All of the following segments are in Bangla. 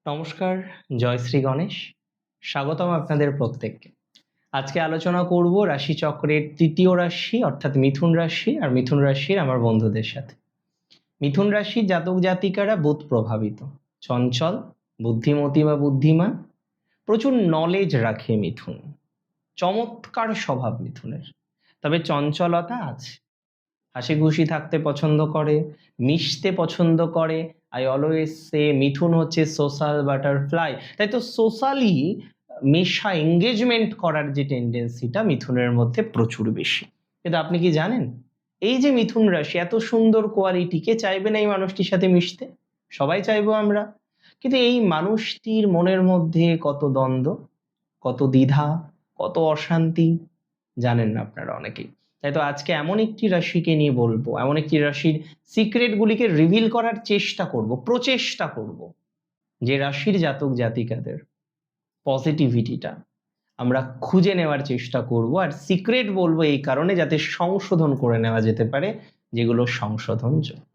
নমস্কার, জয় শ্রী গণেশ। স্বাগতম আপনাদের প্রত্যেককে। আজকে আলোচনা করব রাশিচক্রের তৃতীয় রাশি অর্থাৎ মিথুন রাশি আর মিথুন রাশির আমার বন্ধুদের সাথে। মিথুন রাশির জাতক জাতিকারা বুধ প্রভাবিত, চঞ্চল, বুদ্ধিমতী বা বুদ্ধিমান, প্রচুর নলেজ রাখে মিথুন, চমৎকার স্বভাব মিথুনের, তবে চঞ্চলতা আছে। হাসি খুশি থাকতে পছন্দ করে, মিশতে পছন্দ করে। আই অলওয়েজ সে মিথুন হচ্ছে সোশ্যাল বাটারফ্লাই। তাই তো সোশ্যালি মেশা এঙ্গেজমেন্ট করার যে টেন্ডেন্সিটা মিথুনের মধ্যে প্রচুর বেশি। কিন্তু আপনি কি জানেন, এই যে মিথুন রাশি এত সুন্দর কোয়ালিটি, কে চাইবে না এই মানুষটির সাথে মিশতে? সবাই চাইবো আমরা। কিন্তু এই মানুষটির মনের মধ্যে কত দ্বন্দ্ব, কত দ্বিধা, কত অশান্তি জানেন না আপনারা অনেকেই। তাই তো আজকে এমন একটি রাশিকে নিয়ে বলবো, এমন একটি রাশির সিক্রেটগুলিকে রিভিল করার চেষ্টা করব, প্রচেষ্টা করব, যে রাশির জাতক জাতিকাদের পজিটিভিটিটা আমরা খুঁজে নেওয়ার চেষ্টা করব। আর সিক্রেট বলবো এই কারণে যাতে সংশোধন করে নেওয়া যেতে পারে যেগুলো সংশোধনযোগ্য।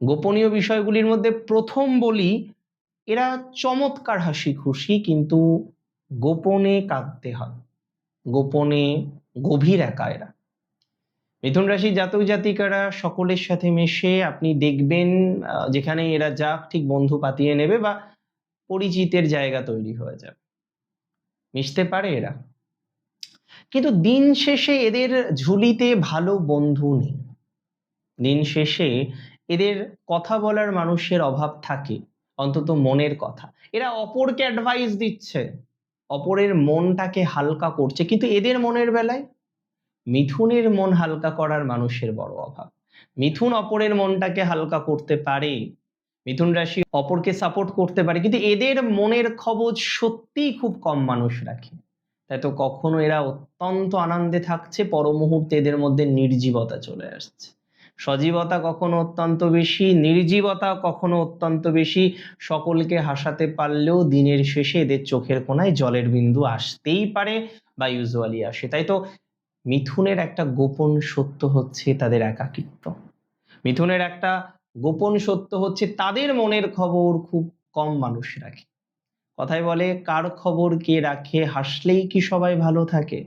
গোপনীয় বিষয়গুলির মধ্যে প্রথম বলি, এরা চমৎকার হাসি খুশি, কিন্তু গোপনে কাঁদতে হয়, গোপনে গভীর একা এরা। মিথুন রাশির জাতক জাতিকারা সকলের সাথে মেশে আপনি দেখবেন, যেখানে এরা যাক ঠিক বন্ধু পাতিয়ে নেবে বা পরিচিতের জায়গা তৈরি হয়ে যাবে, মিশতে পারে এরা। কিন্তু দিন শেষে এদের ঝুলিতে ভালো বন্ধু নেই। দিন শেষে এদের কথা বলার মানুষের অভাব থাকে, অন্তত মনের কথা। এরা অপরকে অ্যাডভাইস দিচ্ছে, অপরের মনটাকে হালকা করছে, কিন্তু এদের মনের বেলায় মিথুনের মন হালকা করার মানুষের বড় অভাব। মিথুন অপরের মনটাকে হালকা করতে পারে, মিথুন রাশি অপরকে সাপোর্ট করতে পারে, কিন্তু এদের মনের খবর সত্যিই খুব কম মানুষ রাখে। তাই তো কখনো এরা অত্যন্ত আনন্দে থাকছে, পর মুহূর্তে এদের মধ্যে নির্জীবতা চলে আসছে। সজীবতা কখনো অত্যন্ত বেশি, নির্জীবতা কখনো অত্যন্ত বেশি। সকলকে হাসাতে পারলেও দিনের শেষে এদের চোখের কোণায় জলের বিন্দু আসতেই পারে বা ইউজুয়ালি আসে। তাই তো মিথুনের একটা গোপন সত্য হচ্ছে তাদের একাকিত্ব। মিথুনের একটা গোপন সত্য হচ্ছে তাদের মনের খবর খুব কম মানুষ রাখে। কথায় বলে, কার খবর কে রাখে, হাসলেই কি সবাই ভালো থাকে?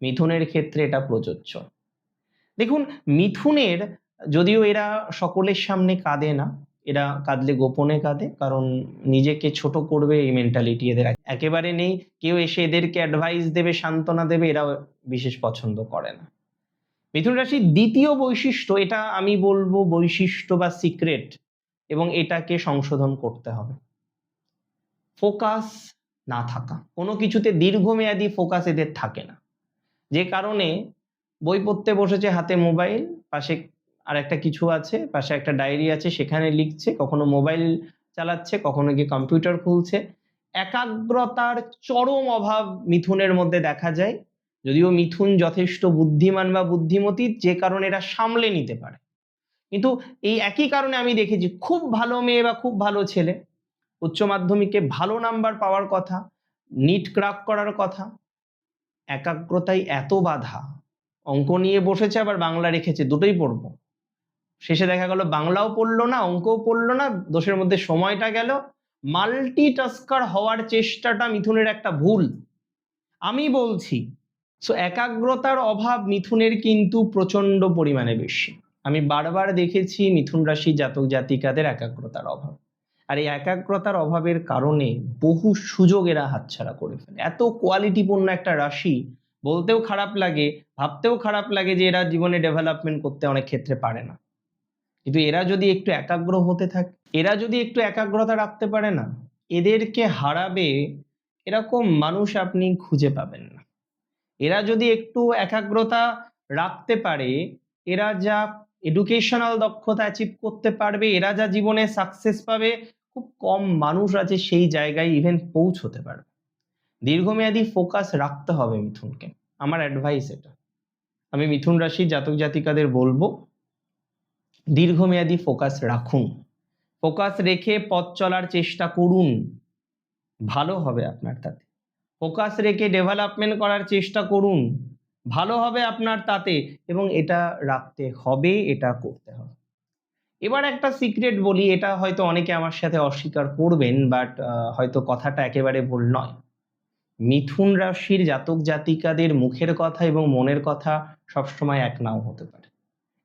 মিথুনের ক্ষেত্রে এটা প্রযোজ্য। দেখুন, মিথুনের, যদিও এরা সকলের সামনে কাঁদে না, এরা কাঁদলে গোপনে কাঁদে, কারণ নিজেকে ছোট করবে এই মেন্টালিটি এদের একেবারে নেই। কেউ এসে এদেরকে অ্যাডভাইস দেবে, সান্ত্বনা দেবে, এরা বিশেষ পছন্দ করে না। মিথুন রাশির দ্বিতীয় বৈশিষ্ট্য, এটা আমি বলবো বৈশিষ্ট্য বা সিক্রেট, এবং এটাকে সংশোধন করতে হবে, ফোকাস না থাকা। কোনো কিছুতে দীর্ঘমেয়াদী ফোকাস এদের থাকে না, যে কারণে বই পড়তে বসেছে, হাতে মোবাইল, পাশে আর একটা কিছু আছে, পাশে একটা ডায়েরি আছে, সেখানে লিখছে, কখনো মোবাইল চালাচ্ছে, কখনো গিয়ে কম্পিউটার খুলছে। একাগ্রতার চরম অভাব মিথুনের মধ্যে দেখা যায়। যদিও মিথুন যথেষ্ট বুদ্ধিমান বা বুদ্ধিমতী, যে কারণে এরা সামলে নিতে পারে, কিন্তু এই একই কারণে আমি দেখেছি খুব ভালো মেয়ে বা খুব ভালো ছেলে, উচ্চ মাধ্যমিকে ভালো নাম্বার পাওয়ার কথা, নিট ক্র্যাক করার কথা, একাগ্রতায় এত বাধা, অঙ্ক নিয়ে বসেছে আবার বাংলা রেখেছে, দুটোই পড়বো, শেষে দেখা গেল বাংলাও পড়লো না, অঙ্কও পড়লো না, দোষের মধ্যে সময়টা গেল। মাল্টিটাস্কার হওয়ার চেষ্টাটা মিথুনের একটা ভুল, আমি বলছি। সো একাগ্রতার অভাব মিথুনের কিন্তু প্রচন্ড পরিমাণে বেশি। আমি বারবার দেখেছি মিথুন রাশি জাতক জাতিকাদের একাগ্রতার অভাব, আর এই একাগ্রতার অভাবের কারণে বহু সুযোগ এরা হাতছাড়া করে ফেলে। এত কোয়ালিটিপূর্ণ একটা রাশি, বলতেও খারাপ লাগে, ভাবতেও খারাপ লাগে যে এরা জীবনে ডেভেলপমেন্ট করতে অনেক ক্ষেত্রে পারে না। কিন্তু এরা যদি একটু একাগ্র হতে থাকে, এরা যদি একটু একাগ্রতা রাখতে পারে না, এদেরকে হারাবে এরকম মানুষ আপনি খুঁজে পাবেন না। এরা যদি একটু একাগ্রতা রাখতে পারে, এরা যা এডুকেশনাল দক্ষতা অ্যাচিভ করতে পারবে, এরা যা জীবনে সাকসেস পাবে, খুব কম মানুষ আছে সেই জায়গায় ইভেন পৌঁছতে পারবে। দীর্ঘমেয়াদী ফোকাস রাখতে হবে মিথুনকে, আমার অ্যাডভাইস এটা। আমি মিথুন রাশির জাতক জাতিকাদের বলবো, দীর্ঘমেয়াদী ফোকাস রাখুন, ফোকাস রেখে পথ চলার চেষ্টা করুন, ভালো হবে আপনার তাতে। ফোকাস রেখে ডেভেলপমেন্ট করার চেষ্টা করুন, ভালো হবে আপনার তাতে। এবং এটা রাখতে হবে, এটা করতে হবে। এবার একটা সিক্রেট বলি, এটা হয়তো অনেকে আমার সাথে অস্বীকার করবেন, বাট হয়তো কথাটা একেবারে ভুল নয়। মিথুন রাশির জাতক জাতিকাদের মুখের কথা এবং মনের কথা সবসময় এক নাও হতে পারে।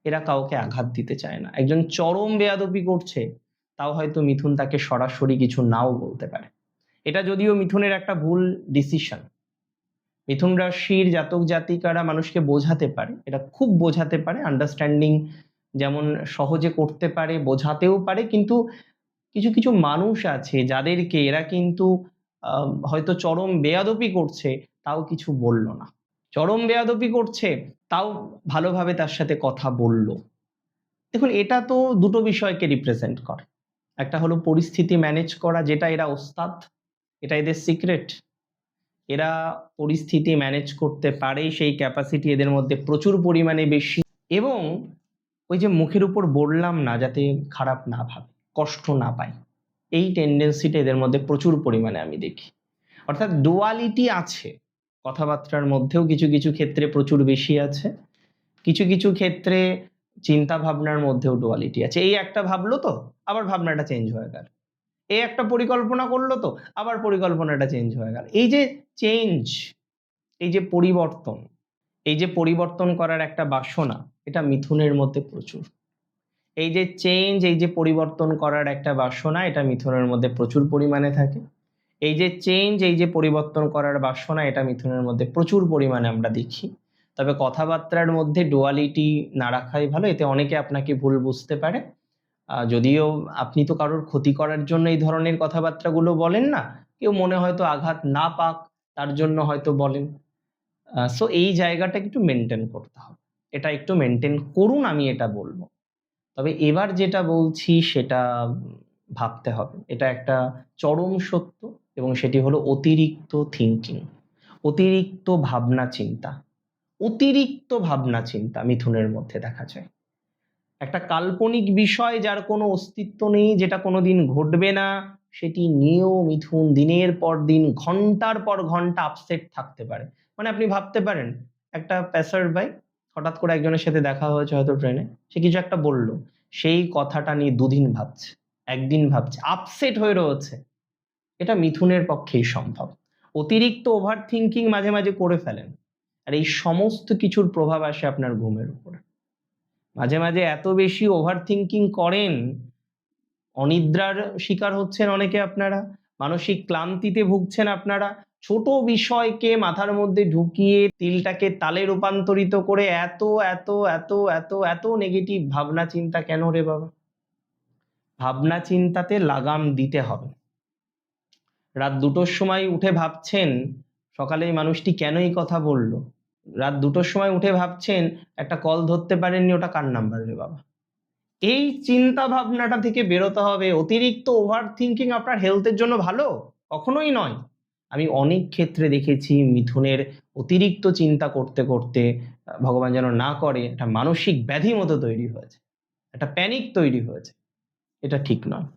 এরা কাউকে আঘাত দিতে চায় না। একজন চরম বেয়াদবি করছে, তাও হয়তো মিথুন তাকে সরাসরি কিছু নাও বলতে পারে। এটা যদিও মিথুনের একটা ভুল ডিসিশন। মিথুন রাশির জাতক জাতিকারা মানুষকে বোঝাতে পারে, এটা খুব বোঝাতে পারে, আন্ডারস্ট্যান্ডিং যেমন সহজে করতে পারে, বোঝাতেও পারে, কিন্তু কিছু কিছু মানুষ আছে যাদেরকে এরা কিন্তু হয়তো চরম বেয়াদবি করছে, তাও কিছু বলল না। চরম বেয়াদবি করছে, তাও ভালোভাবে তার সাথে কথা বলল। দেখুন, এটা তো দুটো বিষয়কে রিপ্রেজেন্ট করে। একটা হলো পরিস্থিতি ম্যানেজ করা, যেটা এরা ওস্তাদ, এটা এদের সিক্রেট। এরা পরিস্থিতি ম্যানেজ করতে পারে, সেই ক্যাপাসিটি এদের মধ্যে প্রচুর পরিমাণে বেশি। এবং ওই যে মুখের উপর বললাম না, যাতে খারাপ না ভাবে, কষ্ট না পায়, এই টেন্ডেন্সিটা এদের মধ্যে প্রচুর পরিমাণে আমি দেখি। অর্থাৎ ডুয়ালিটি আছে কথাবার্তার মধ্যেও, কিছু কিছু ক্ষেত্রে প্রচুর বেশি আছে, কিছু কিছু ক্ষেত্রে চিন্তা ভাবনার মধ্যেও ডুয়ালিটি আছে। এই একটা ভাবলো তো আবার ভাবনাটা চেঞ্জ হয়ে গেল, এই একটা পরিকল্পনা করলো তো আবার পরিকল্পনাটা চেঞ্জ হয়ে গেল। এই যে চেঞ্জ, এই যে পরিবর্তন, এই যে পরিবর্তন করার একটা বাসনা, এটা মিথুনের মধ্যে প্রচুর। এই যে চেঞ্জ, এই যে পরিবর্তন করার একটা বাসনা, এটা মিথুনের মধ্যে প্রচুর পরিমাণে থাকে। এই যে চেঞ্জ, এই যে পরিবর্তন করার বাসনা, এটা মিথুনের মধ্যে প্রচুর পরিমাণে আমরা দেখি। তবে কথাবার্তার মধ্যে ডুয়ালিটি না রাখাই ভালো, এতে অনেকে আপনাকে ভুল বুঝতে পারে। যদিও আপনি তো কারোর ক্ষতি করার জন্য এই ধরনের কথাবার্তাগুলো বলেন না, কেউ মনে হয়তো আঘাত না পাক তার জন্য হয়তো বলেন। সো এই জায়গাটা একটু মেনটেন করতে হবে, এটা একটু মেনটেন করুন, আমি এটা বলবো। তবে এবার যেটা বলছি সেটা ভাবতে হবে, এটা একটা চরম সত্য, এবং সেটি হলো অতিরিক্ত থিঙ্কিং, অতিরিক্ত ভাবনা চিন্তা। অতিরিক্ত ভাবনা চিন্তা মিথুনের মধ্যে দেখা যায়। একটা কাল্পনিক বিষয় যার কোনো অস্তিত্ব নেই, যেটা কোনোদিন ঘটবে না, সেটি নিয়েও মিথুন দিনের পর দিন, ঘন্টার পর ঘন্টা আপসেট থাকতে পারে। মানে আপনি ভাবতে পারেন, একটা প্যাসার বাই হঠাৎ করে একজনের সাথে দেখা হয়েছে হয়তো ট্রেনে, সে কিছু একটা বলল, সেই কথাটা নিয়ে দুদিন ভাবছে, একদিন ভাবছে, আপসেট হয়ে রয়েছে। এটা মিথুনের পক্ষেই সম্ভব। অতিরিক্ত ওভার থিঙ্কিং মাঝে মাঝে করে ফেলেন, আর এই সমস্ত কিছুর প্রভাব আসে আপনার ঘুমের উপরে। মাঝে মাঝে এত বেশি ওভার থিঙ্কিং করেন, অনিদ্রার শিকার হচ্ছেন অনেকে, আপনারা মানসিক ক্লান্তিতে ভুগছেন, আপনারা ছোট বিষয়কে মাথার মধ্যে ঢুকিয়ে তিলটাকে তালে রূপান্তরিত করে এত এত এত এত এত নেগেটিভ ভাবনা চিন্তা কেন রে বাবা? ভাবনা চিন্তাতে লাগাম দিতে হবে। রাত 2টোর সময় উঠে ভাবছেন সকালে এই মানুষটি কেন এই কথা বলল, রাত 2টোর সময় উঠে ভাবছেন একটা কল ধরতে পারেননি, ওটা কার নাম্বার রে বাবা? এই চিন্তা ভাবনাটা থেকে বেরোতে হবে। অতিরিক্ত ওভার থিঙ্কিং আপনার হেলথের জন্য ভালো কখনোই নয়। আমি অনেক ক্ষেত্রে দেখেছি মিথুনের অতিরিক্ত চিন্তা করতে করতে, ভগবান যেন না করে, একটা মানসিক ব্যাধি মতো তৈরি হয়েছে, একটা প্যানিক তৈরি হয়েছে। এটা ঠিক নয়,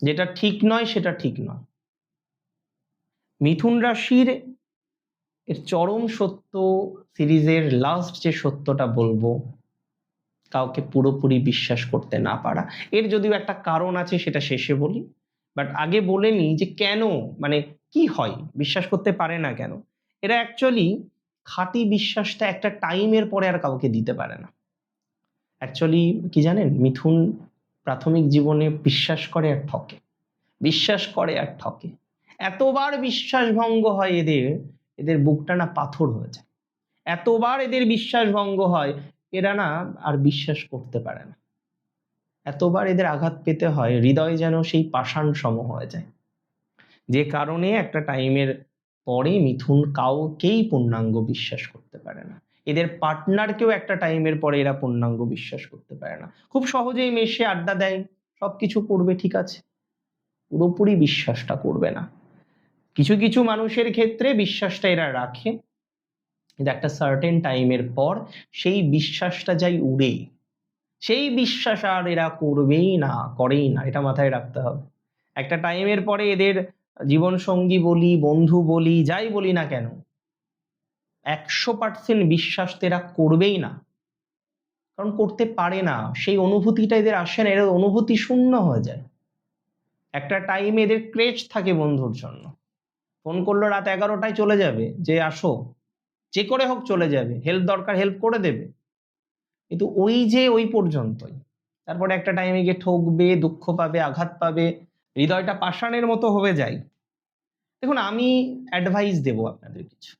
যেটা ঠিক নয় সেটা ঠিক নয়। মিথুন রাশির এর চরম সত্য, সিরিজের লাস্ট যে সত্যটা বলবো, কাউকে পুরোপুরি বিশ্বাস করতে না পারা। এর যদিও একটা কারণ আছে, সেটা শেষে বলি, বাট আগে বলে নিই যে কেন, মানে কি হয়, বিশ্বাস করতে পারে না কেন। এরা অ্যাকচুয়ালি খাঁটি বিশ্বাসটা একটা টাইমের পরে আর কাউকে দিতে পারে না। অ্যাকচুয়ালি কি জানেন, মিথুন প্রাথমিক জীবনে বিশ্বাস করে আর ঠকে, বিশ্বাস করে আর ঠকে। এতবার বিশ্বাস ভঙ্গ হয় এদের, এদের বুকটা না পাথর হয়ে যায়। এতবার এদের বিশ্বাস ভঙ্গ হয়, এরা না আর বিশ্বাস করতে পারে না। এতবার এদের আঘাত পেতে হয়, হৃদয় যেন সেই পাষাণ সম হয়ে যায়। যে কারণে একটা টাইমের পরে মিথুন কাউকেই পূর্ণাঙ্গ বিশ্বাস করতে পারে না। এদের পার্টনারকেও একটা টাইমের পরে এরা পূর্ণাঙ্গ বিশ্বাস করতে পারে না। খুব সহজেই মেশে আড্ডা দেয়, সবকিছু করবে, ঠিক আছে, পুরোপুরি বিশ্বাসটা করবে না। কিছু কিছু মানুষের ক্ষেত্রে বিশ্বাসটা এরা রাখে, কিন্তু একটা সার্টেন টাইমের পর সেই বিশ্বাসটা যাই উড়ে, সেই বিশ্বাস আর এরা করবেই না, করেই না, এটা মাথায় রাখতে হবে। একটা টাইমের পরে এদের জীবন সঙ্গী বলি, বন্ধু বলি, যাই বলি না কেন, 100% বিশ্বাস তো এরা করবেই না। কারণ করতে পারে না, সেই অনুভূতিটা এদের আসে না, এরা অনুভূতি শূন্য হয়ে যায়। একটা টাইমে এদের ক্রেজ থাকে বন্ধুর জন্য, ফোন করলো রাত 11টায় চলে যাবে, যে আসো, যে করে হোক চলে যাবে, হেল্প দরকার হেল্প করে দেবে, কিন্তু ওই যে ওই পর্যন্তই। তারপরে একটা টাইমে গিয়ে ঠকবে, দুঃখ পাবে, আঘাত পাবে, হৃদয়টা পাষাণের মতো হয়ে যায়। দেখুন, আমি অ্যাডভাইস দেব আপনাদের কিছু।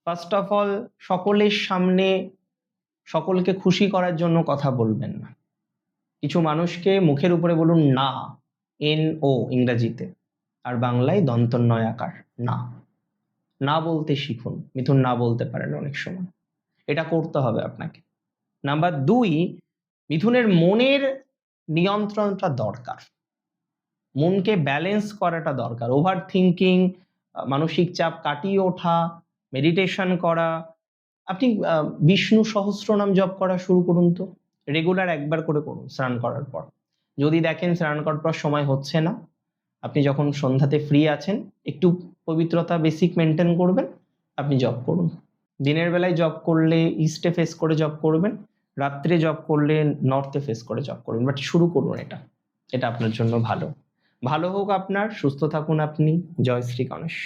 ফার্স্ট অফ অল, সকলের সামনে সকলকে খুশি করার জন্য কথা বলবেন না। কিছু মানুষকে মুখের উপরে বলুন না, NO ইংরেজিতে, আর বাংলায় দন্তন্বয় আকার না। না বলতে শিখুন। মিথুন না বলতে পারেন অনেক সময়, এটা করতে হবে আপনাকে। নাম্বার 2, মিথুনের মনের নিয়ন্ত্রণটা দরকার, মনকে ব্যালেন্স করাটা দরকার। ওভার থিঙ্কিং, মানসিক চাপ কাটিয়ে ওঠা, মেডিটেশন করা। আপনি বিষ্ণু সহস্রনাম জপ করা শুরু করুন তো, রেগুলার একবার করে করুন স্নান করার পর। যদি দেখেন স্নান করার পর সময় হচ্ছে না, আপনি যখন সন্ধ্যাতে ফ্রি আছেন, একটু পবিত্রতা বেসিক মেনটেন করবেন, আপনি জপ করুন। দিনের বেলায় জপ করলে ইস্টে ফেস করে জপ করবেন, রাত্রে জপ করলে নর্থে ফেস করে জপ করবেন, বাট শুরু করুন এটা, এটা আপনার জন্য ভালো। ভালো হোক আপনার, সুস্থ থাকুন আপনি। জয় শ্রী গণেশ।